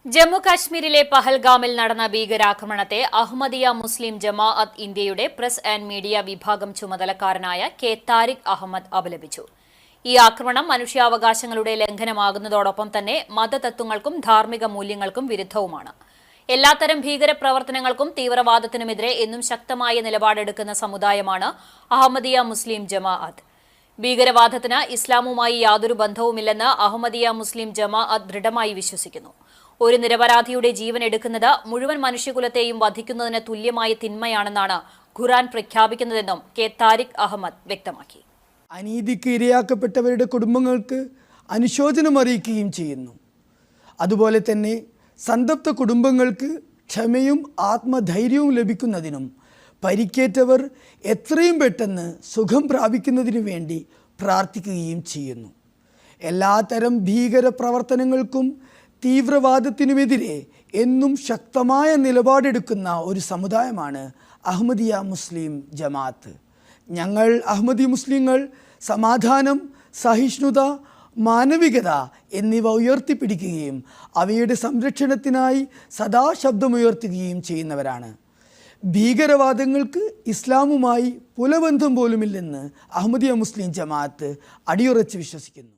ജമ്മു കാശ്മീരിലെ പഹൽഗാമിൽ നടന്ന ഭീകരാക്രമണത്തെ അഹമ്മദിയ മുസ്ലിം ജമാഅത്ത് ഇന്ത്യയുടെ പ്രസ് ആൻഡ് മീഡിയ വിഭാഗം ചുമതലക്കാരനായ കെ താരിഖ് അഹമ്മദ് അപലപിച്ചു. ഈ ആക്രമണം മനുഷ്യാവകാശങ്ങളുടെ ലംഘനമാകുന്നതോടൊപ്പം തന്നെ മതതത്വങ്ങൾക്കും ധാർമ്മിക മൂല്യങ്ങൾക്കും വിരുദ്ധവുമാണ്. എല്ലാത്തരം ഭീകരപ്രവർത്തനങ്ങൾക്കും തീവ്രവാദത്തിനുമെതിരെ എന്നും ശക്തമായ നിലപാടെടുക്കുന്ന സമുദായമാണ് അഹമ്മദിയ മുസ്ലിം ജമാഅത്ത്. ഭീകരവാദത്തിന് ഇസ്ലാമുമായി യാതൊരു ബന്ധവുമില്ലെന്ന് അഹമ്മദിയ മുസ്ലിം ജമാഅത്ത് ദൃഢമായി വിശ്വസിക്കുന്നു. ഒരു നിരപരാധിയുടെ ജീവൻ എടുക്കുന്നത് മുഴുവൻ മനുഷ്യകുലത്തെയും വധിക്കുന്നതിന് തുല്യമായ തിന്മയാണെന്നാണ് ഖുർആൻ പ്രഖ്യാപിക്കുന്നതെന്നും കെ താരിഖ് അഹമ്മദ് വ്യക്തമാക്കി. അനീതിക്ക് ഇരയാക്കപ്പെട്ടവരുടെ കുടുംബങ്ങൾക്ക് അനുശോചനം അറിയിക്കുകയും ചെയ്യുന്നു. അതുപോലെ തന്നെ സന്തപ്ത കുടുംബങ്ങൾക്ക് ക്ഷമയും ആത്മധൈര്യവും ലഭിക്കുന്നതിനും പരിക്കേറ്റവർ എത്രയും പെട്ടെന്ന് സുഖം പ്രാപിക്കുന്നതിനു വേണ്ടി പ്രാർത്ഥിക്കുകയും ചെയ്യുന്നു. എല്ലാത്തരം ഭീകര പ്രവർത്തനങ്ങൾക്കും തീവ്രവാദത്തിനുമെതിരെ എന്നും ശക്തമായ നിലപാടെടുക്കുന്ന ഒരു സമുദായമാണ് അഹമ്മദിയ മുസ്ലിം ജമാഅത്ത്. ഞങ്ങൾ അഹമ്മദി മുസ്ലിങ്ങൾ സമാധാനം, സഹിഷ്ണുത, മാനവികത എന്നിവ ഉയർത്തിപ്പിടിക്കുകയും അവയുടെ സംരക്ഷണത്തിനായി സദാ ശബ്ദമുയർത്തുകയും ചെയ്യുന്നവരാണ്. ഭീകരവാദങ്ങൾക്ക് ഇസ്ലാമുമായി പുലബന്ധം പോലുമില്ലെന്ന് അഹമ്മദിയ മുസ്ലിം ജമാഅത്ത് അടിയുറച്ച് വിശ്വസിക്കുന്നു.